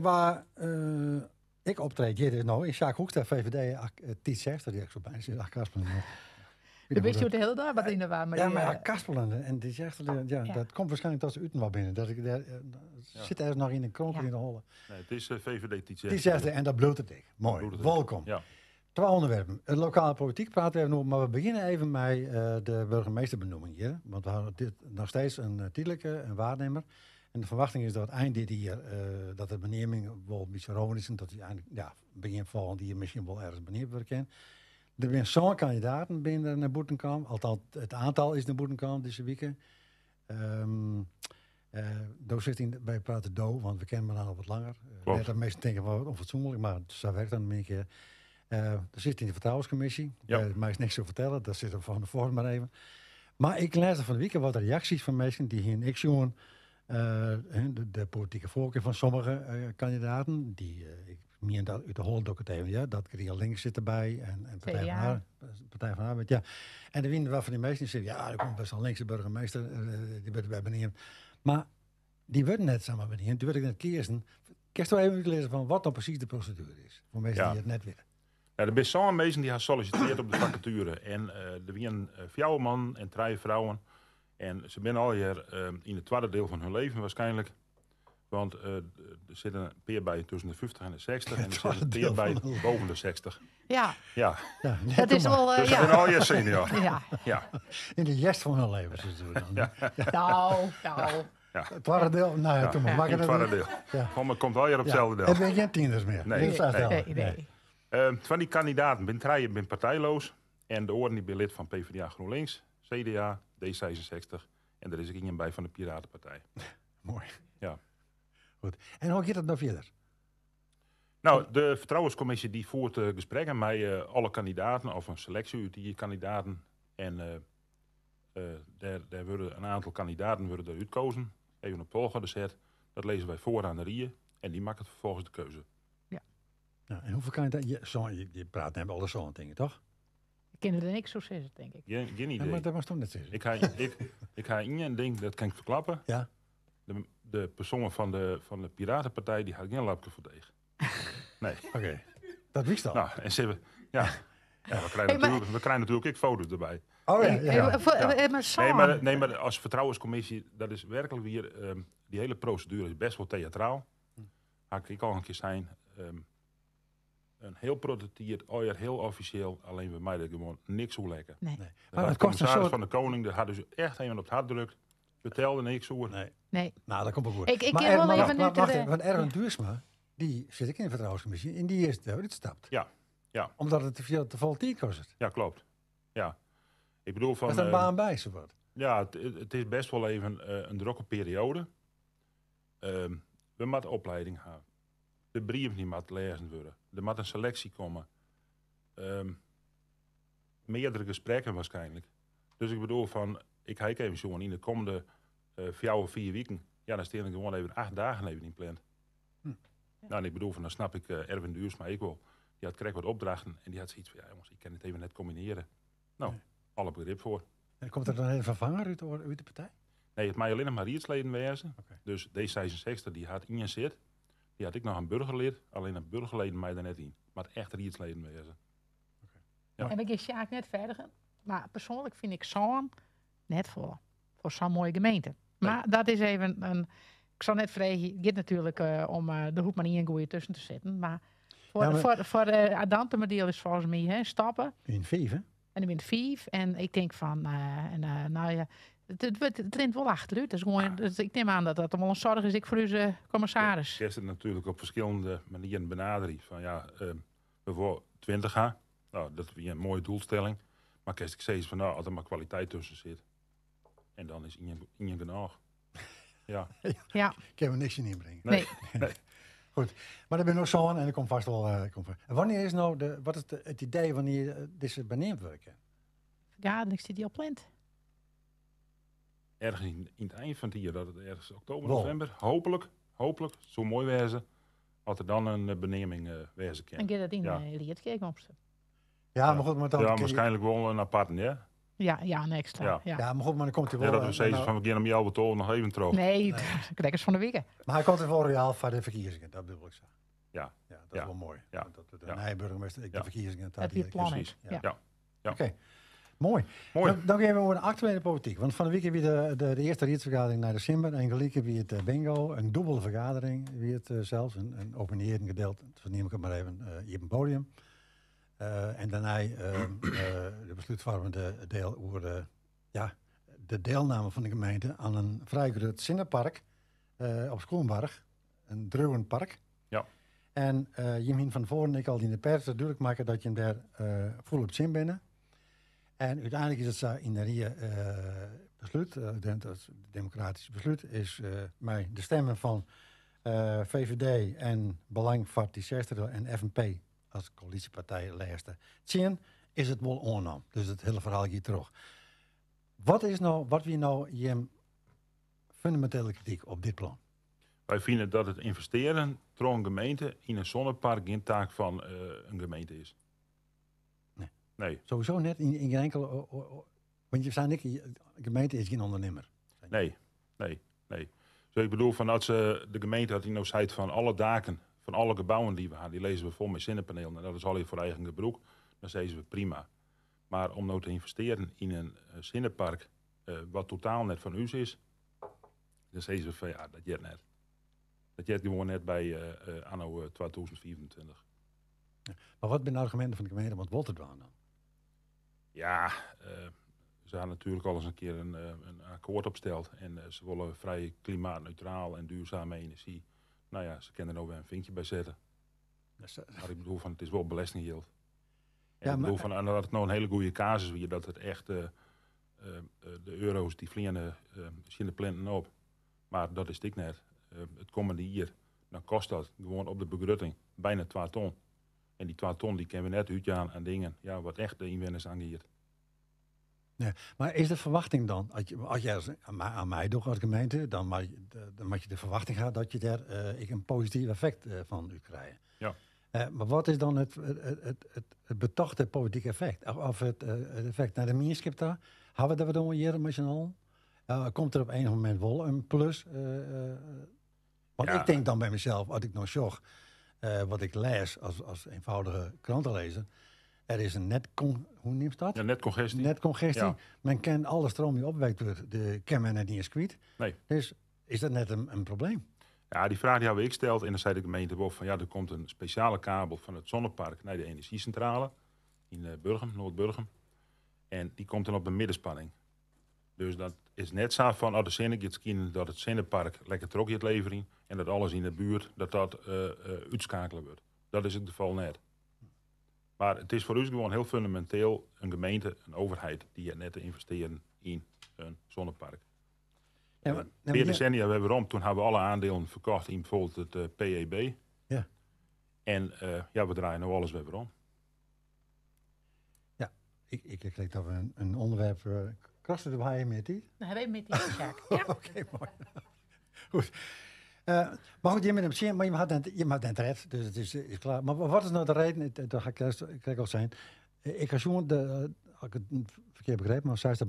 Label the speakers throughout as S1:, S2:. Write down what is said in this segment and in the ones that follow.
S1: Waar ik optreed, hier nou, in Sjaak Hoekstra, VVD, Tiet zegt dat ik zo bij zit, Kaspelen.
S2: Je wist je de hele dag wat in de waar. Maar
S1: Ja,
S2: die,
S1: maar Kaspelen en Tiet zegt, dat komt waarschijnlijk tot ze uten wel binnen. Dat ik daar zit ergens nog in een kronkel in de holle.
S3: Nee, het is VVD Tiet
S1: Tiet zegt en dat bloedt het ik. Mooi, welkom.
S3: Ja.
S1: 2 onderwerpen. De lokale politiek praten we even over, maar we beginnen even met de burgemeesterbenoeming hier. Want we houden dit nog steeds een tijdelijke, een waarnemer. En de verwachting is dat het eind dit jaar, dat de benoeming wel een beetje rood is. En dat hij eigenlijk, begin volgend jaar misschien wel ergens benoemd worden kan. Er zijn zo'n kandidaten binnen naar boeten komen. Althans, het aantal is naar boeten komen deze week. Daar zit in bij praten want we kennen elkaar al wat langer. Dat meestal denken we onfatsoenlijk, maar zo werkt dan een keer. Er zit in de vertrouwenscommissie. Mij is niks te vertellen, dat zit er van de vorm maar even. Maar ik lees er van de week wat reacties van mensen die hier niks jongen. De politieke voorkeur van sommige kandidaten, die ik meen dat uit de holle ook het even, dat Griel Links zit erbij en Partij van Arbeid, ja. En de winnen wel van die meesten die zeggen, er komt best wel een linkse burgemeester, die wordt bij benoemd. Maar die worden net samen benoemd, die werd ik net kiezen. Ik heb even uitgelezen van wat dan precies de procedure is, voor mensen die het net willen.
S3: Ja, er zijn zo'n mensen die gaan solliciteren op de vacature. En er zijn 4 man en 3 vrouwen. En ze zijn al hier in het tweede deel van hun leven waarschijnlijk. Want er zitten een peer bij tussen de 50 en de 60. En er zit een peer bij boven de 60.
S2: Ja.
S1: Dat
S2: is wel...
S3: Dus ze zijn al hier senior.
S1: Ja. In de jest van hun leven zitten we dan.
S2: Nou.
S1: Ja. Het tweede deel? Nou ja, toen maar.
S3: Het tweede deel. Ja. Maar komt al hier op hetzelfde deel.
S1: Het ben geen tieners meer.
S3: Nee. Van die kandidaten ben 3 partijloos. En de oren die ben lid van PvdA GroenLinks, CDA, D66. En er is ook iemand bij van de Piratenpartij.
S1: Mooi.
S3: Ja.
S1: Goed. En hoe gaat het nou verder?
S3: Nou, de Vertrouwenscommissie die voert gesprekken met alle kandidaten, of een selectie uit die kandidaten. En daar worden een aantal kandidaten worden eruit gekozen. Even op volgorde gezet. Dat lezen wij voor aan de RIE. En die maken vervolgens de keuze.
S1: Ja, en hoeveel kandidaten? Je praat net alle zo'n dingen, toch?
S2: Ik ken er niks zo zeggen, denk ik.
S3: Geen idee.
S1: Ja, maar dat was toch net zeggen.
S3: Ik ga in een ding, dat kan ik verklappen.
S1: Ja.
S3: De persoon van de Piratenpartij, die had geen lapje voor tegen. Nee.
S1: Oké. Dat wist al.
S3: Nou, en ze hebben... Ja, we krijgen natuurlijk ook foto's erbij.
S1: Oh ja.
S3: Nee, maar als vertrouwenscommissie, dat is werkelijk weer... die hele procedure is best wel theatraal. Had ik al een keer zijn... een heel prototype, heel officieel. Alleen bij mij dat gewoon niks zo lekker.
S2: Nee.
S1: Maar
S3: het commissaris van de Koning, daar hadden ze echt even op het hart drukt. Vertelde niks zo.
S1: Nee. Nou, dat komt ook goed.
S2: Ik heb wel even nu
S1: wacht, want Erwin Duursma, die zit ik in de vertrouwenscommissie. En die is eruit gestapt.
S3: Ja.
S1: Omdat het te veel tijd kost.
S3: Ja, klopt. Ja. Ik bedoel van...
S1: Dat is een baan bij, zo wat.
S3: Ja, het is best wel even een drukke periode. We moeten opleiding hebben. De brief die moet lezen worden. Er moet een selectie komen. Meerdere gesprekken waarschijnlijk. Dus ik bedoel van, ik kijk even zo in de komende 4 of 4 weken. Ja, dan stel ik gewoon even 8 dagen even in plan. Nou, en ik bedoel van, dan snap ik Erwin Duursma ik wel. Die had kreeg wat opdrachten en die had zoiets van, ja jongens, ik kan het even net combineren. Nou, alle begrip voor.
S1: En komt er dan een vervanger uit de partij?
S3: Nee, het mij alleen maar rietsleden wezen.
S1: Okay.
S3: Dus D66 die had in zit. Die had ik nog een burgerlid, alleen een burgerleden mij er net in. Maar het echt rietsleden wezen.
S1: Okay.
S2: Ja. En ik is Sjaak net verder. Maar persoonlijk vind ik zo'n net voor zo'n mooie gemeente. Maar dat is even een... Ik zal net vragen, het gaat natuurlijk om de hoek maar niet een goeie tussen te zetten. Maar voor de Adante deel is volgens mij stappen.
S1: In 5, hè?
S2: En dan in 5. En ik denk van, nou ja, het rent wel achteruit. Dus gewoon, dus ik neem aan dat dat wel een zorg is voor onze commissaris.
S3: Ja, is het natuurlijk op verschillende manieren benadering. Van ja, we voor 20 gaan. Nou, dat is weer een mooie doelstelling. Maar kerst ik steeds van, nou, als er maar kwaliteit tussen zit. En dan is Ingen genoeg. Ja.
S2: Ja.
S1: Ik kan er niks in inbrengen.
S3: Nee.
S1: Goed, maar er ben nog zo'n en er komt vast wel... En wanneer is nou wat is het idee wanneer deze benoemd werken?
S2: Ja, dan zit die al plant.
S3: Ergens in het eind van het jaar, dat het ergens oktober, november, hopelijk, zo mooi wezen, als er dan een beneming wezen kan.
S2: En gaat dat in Lietkerk opstaan?
S1: Ja, maar goed, maar dan...
S3: Ja, waarschijnlijk wel een apart, ja.
S2: Ja, een extra.
S3: Ja.
S2: Ja.
S1: maar goed, maar dan komt hij wel...
S3: dat we zeggen van we gaan hem jou betonen nog even terug.
S2: Nee, krijgers van de week.
S1: Maar hij komt er wel reëel voor de verkiezingen, dat bedoel ik zo.
S3: Ja.
S1: Ja, dat is wel mooi.
S3: Ja.
S1: Dat de Nijburgmeester, de verkiezingen...
S2: Dat weer plan is.
S3: Ja.
S1: Oké. Mooi. Dan gaan we over de actuele politiek. Want van de week heb je de eerste raadsvergadering naar de Simber. En gelijk heb je het bingo. Een dubbele vergadering. Wie het zelfs. Een openering gedeeld. Zo neem ik het maar even. Hier op een podium. En daarna de besluitvormende deel over de deelname van de gemeente aan een vrij groot zinnepark op Schoenbarg. Een druwenpark.
S3: Ja.
S1: En je hebt van voren ik al in de pers duidelijk maken dat je hem daar vol op zin bent. En uiteindelijk is het zo in de RIA besluit, het democratisch besluit, is met de stemmen van VVD en Belang van en FNP als coalitiepartij lijsten. Tien is het wel oornam. Dus het hele verhaal hier terug. Wat wie nou je fundamentele kritiek op dit plan?
S3: Wij vinden dat het investeren door een gemeente in een zonnepark geen taak van een gemeente is. Nee.
S1: Sowieso net in geen enkele... want je zei niet, de gemeente is geen ondernemer.
S3: Nee. Dus ik bedoel, van als de gemeente had die nou zei van alle daken, van alle gebouwen die we hebben, die lezen we vol met zonnepanelen. En dat is al voor eigen gebruik. Dan zeggen we prima. Maar om nou te investeren in een zonnepark, wat totaal net van u is, dan zeggen we van ja, dat jet net. Dat jet gewoon net bij anno 2024.
S1: Maar wat zijn de argumenten van de gemeente om het wel te doen dan?
S3: Ja, ze hadden natuurlijk al eens een keer een akkoord opgesteld. En ze willen vrij klimaatneutraal en duurzame energie. Nou ja, ze kunnen er nou weer een vinkje bij zetten. Maar ik bedoel, van, het is wel belastinggeld. Ja, ik bedoel, van, en dat het nou een hele goede casus weer, dat het echt de euro's die vliegen in de planten op. Maar dat is dik net. Het komende jaar, dan kost dat gewoon op de begrutting bijna 2 ton. En die 2 ton die kunnen we net uitgaan aan dingen, ja, wat echt de inwoners aangeeft.
S1: Ja, maar is de verwachting dan, als je aan mij doet als gemeente, dan moet je de verwachting gaan dat je daar een positief effect van u krijgt.
S3: Ja.
S1: Maar wat is dan het betochte politieke effect? Of het effect naar de minskip daar? Hebben we dat dan hier met z'n allen? Komt er op enig moment wel een plus? Want ik denk dan bij mezelf, als ik nou zorg, wat ik lees als eenvoudige krantenlezer, er is een hoe neemt dat?
S3: Ja, netcongestie.
S1: Netcongestie.
S3: Ja.
S1: Men kent alle stroom die opwekt wordt, kan men het niet eens kwijt.
S3: Nee.
S1: Dus is dat net een probleem?
S3: Ja, die vraag die hebben we gesteld en dan zei de gemeente wel van ja, er komt een speciale kabel van het zonnepark naar de energiecentrale in Noord-Burgum. En die komt dan op de middenspanning. Dus dat is net zo van, de zinnetje dat het zonnepark lekker trok je het levering en dat alles in de buurt, dat uitschakelen wordt. Dat is het geval net. Maar het is voor ons gewoon heel fundamenteel een gemeente, een overheid, die net te investeren in een zonnepark. Ja, 4 decennia hebben we toen hebben we alle aandelen verkocht in bijvoorbeeld het PEB.
S1: Ja.
S3: En we draaien nu alles weer om.
S1: Ja, ik kreeg dat we een onderwerp krassen erbij met die.
S2: Nou, hebben we met die zaak. Ja.
S1: Oké, mooi. Goed. Maar goed, je bent hem zien, maar je had net red, dus het is klaar. Maar wat is nou de reden, dat ga ik al zijn. Ik ga zo, als ik het verkeerd begrepen, maar zei het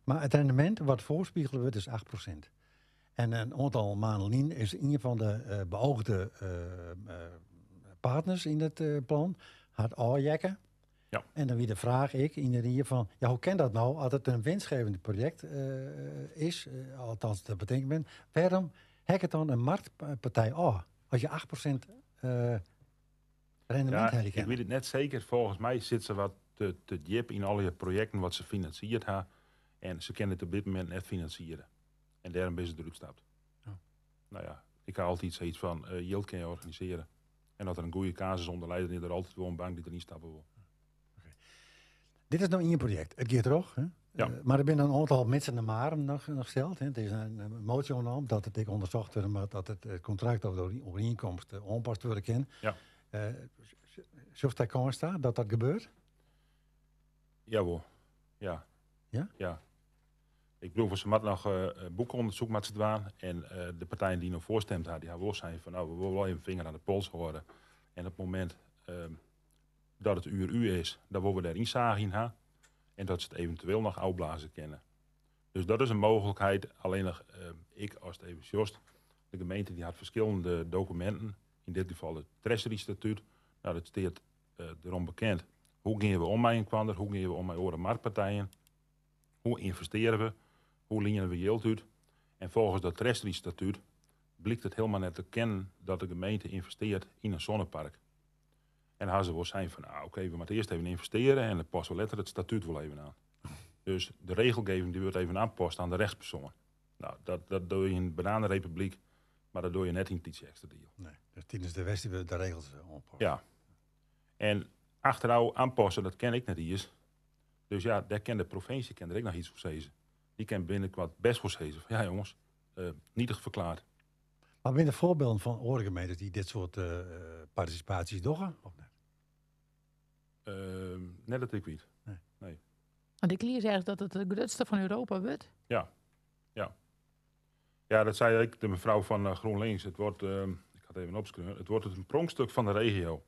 S1: maar het rendement wat voorspiegelen wordt is 8%. En een aantal maanden is in ieder geval de beoogde partners in het plan had aanjekken.
S3: Ja.
S1: En dan weer de vraag in de rier van, ja, hoe kan dat nou als het een winstgevend project is, althans dat betekent ben, waarom hek het dan een marktpartij aan als je 8% rendement hebt?
S3: Ik weet het net zeker, volgens mij zit ze wat te diep in alle projecten wat ze financiert hebben. En ze kunnen het op dit moment net financieren. En daarom is het eruit gestapt.
S1: Oh.
S3: Nou ja, ik ga altijd zoiets van, yield kan je organiseren. En dat er een goede casus onder leidt, is er altijd wel een bank die er niet stappen wil.
S1: Okay. Dit is nou in je project, het gaat terug, hè?
S3: Ja.
S1: Maar er zijn een aantal mensen naar Maren nog gesteld. Hè? Het is een motie genomen dat het onderzocht wordt, maar dat het contract over de overeenkomst onpast worden kan.
S3: Ja.
S1: Zoals dat kan staan, dat gebeurt?
S3: Jawel, ja.
S1: Ja?
S3: Ja. Ik bedoel, ze moeten nog boekonderzoek met ze doen. En de partijen die nog voorstemd hadden, die hebben wel zijn van, nou, we willen wel even vinger aan de pols houden. En op het moment dat het uur is, dan willen we daar inzage in hebben. En dat ze het eventueel nog uitblazen kennen. Dus dat is een mogelijkheid. Alleen nog, ik als het even jost. De gemeente die had verschillende documenten. In dit geval het treasury-statuut. Nou, dat staat erom bekend. Hoe gaan we om met een kwander? Hoe gaan we om met andere marktpartijen? Hoe investeren we? Hoe lenen we geld uit? En volgens dat treasury-statuut blijkt het helemaal net te kennen dat de gemeente investeert in een zonnepark. En dan ze wel zijn van, oké, we moeten eerst even investeren en dan passen we letterlijk het statuut wel even aan. Dus de regelgeving die wordt even aanpast aan de rechtspersoon. Nou, dat doe je in de Bananenrepubliek, maar dat doe je net in het extra deal.
S1: Nee, dus tijdens de West die we de regels oppassen.
S3: Ja. En achteraf aanpassen, dat ken ik net eens. Dus ja, daar kan de provincie er ook nog iets voor zeggen. Die kan binnenkort best voor zeggen van, ja jongens, nietig verklaard.
S1: Maar ben er voorbeelden van andere gemeentes die dit soort participaties doen? Of net?
S3: Net dat ik weet. Nee.
S2: Want ik lees ergens dat het de grootste van Europa wordt.
S3: Ja, dat zei ik de mevrouw van GroenLinks. Het wordt, ik ga het even opschrijven, het wordt een pronkstuk van de regio.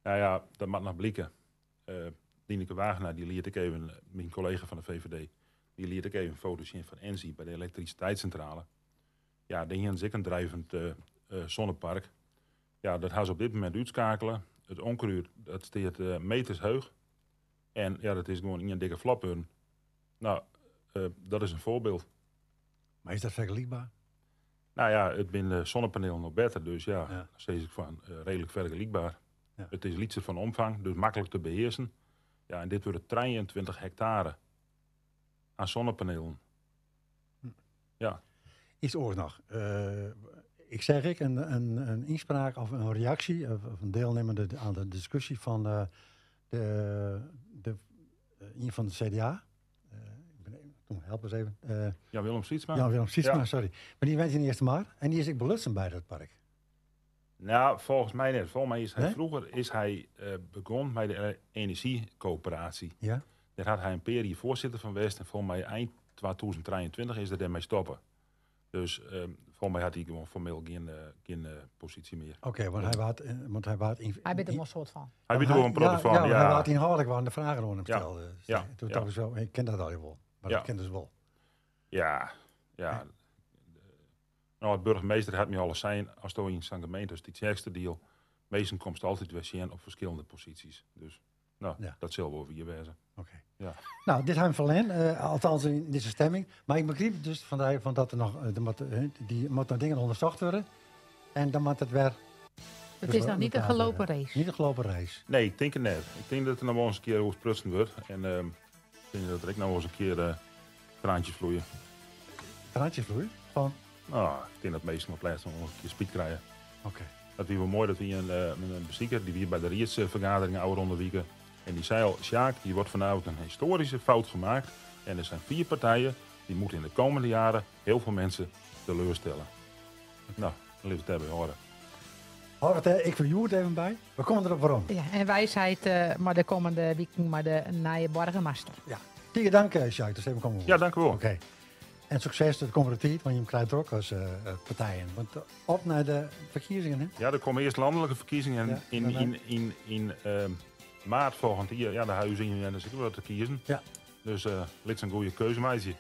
S3: Nou ja, dat mag nog blikken. Dieneke Wagenaar, die liet ik even, mijn collega van de VVD, die liet ik even foto's zien van Engie bij de elektriciteitscentrale. Ja, die hier is een drijvend zonnepark. Ja, dat gaan ze op dit moment uitschakelen. Het onkruid, dat staat meters hoog. En ja, dat is gewoon in een dikke flapurn. Nou, dat is een voorbeeld.
S1: Maar is dat vergelijkbaar?
S3: Nou ja, het zijn zonnepanelen nog beter, dus ja, daar steeds ik van redelijk vergelijkbaar. Ja. Het is lietse van omvang, dus makkelijk te beheersen. Ja, en dit wordt 23 hectare aan zonnepanelen. Ja.
S1: Iets oors nog. Ik zeg een inspraak of een reactie of een deelnemer aan de discussie van een van de CDA. Help eens even.
S3: Ja, Willem Sietsma.
S1: Ja, Willem Sietsma, sorry. Maar die went in eerste maar en die is ik belutsen bij dat park.
S3: Nou, volgens mij net. Volgens mij is hij vroeger begonnen bij de energiecoöperatie.
S1: Ja.
S3: Daar had hij een periode voorzitter van West en volgens mij eind 2023 is er daarmee stoppen. Dus volgens mij had hij gewoon formeel geen positie meer.
S1: Oké, want hij waard
S2: hij bent er wel een soort van.
S3: Hij weet er wel een product van.
S1: Ja, hij waard inhoudelijk waren de vragen aan hem stelde.
S3: Ja.
S1: Toen dacht ik zo, ik ken dat al wel. Maar dat kent dus wel.
S3: Ja. Nou, de burgemeester had me alles zijn als het in zijn gemeente is die extra deal. Meestal komt het altijd weer zien op verschillende posities. Dus dat zal wel weer wezen.
S1: Oké.
S3: Ja.
S1: Nou, dit hebben we verlend, althans in deze stemming. Maar ik begreep dus van dat er nog die moet nog dingen onderzocht worden. En dan moet het weer.
S2: Het is nog niet een gelopen race.
S1: Niet een gelopen race.
S3: Nee, ik denk het net. Ik denk dat er nog wel eens een keer sprutsen wordt. En ik denk dat er ook nog wel eens een keer traantjes vloeien.
S1: Traantjes vloeien? Van?
S3: Nou, ik denk dat meestal op plaats nog een keer speed krijgen.
S1: Oké.
S3: Dat was wel mooi dat we een bezieker die weer bij de Riedsvergadering oude onderwieken. En die zei al, Sjaak, hier wordt vanavond een historische fout gemaakt. En er zijn 4 partijen die moeten in de komende jaren heel veel mensen teleurstellen. Nou, dan liefst het hebben horen.
S1: Ik verjoer het even bij. We komen erop waarom.
S2: Ja, en wijsheid maar de komende week maar de nieuwe burgemeester.
S1: Ja. Tige dank, Sjaak. Dus even komen.
S3: Ja, dank u wel.
S1: Oké. En succes de komende tijd, want je krijgt ook als partijen. Want op naar de verkiezingen, hè?
S3: Ja, er komen eerst landelijke verkiezingen in maart volgend jaar. Ja, de huizen en dan zitten we te kiezen.
S1: Ja.
S3: Dus ligt een goede keuze, meisje.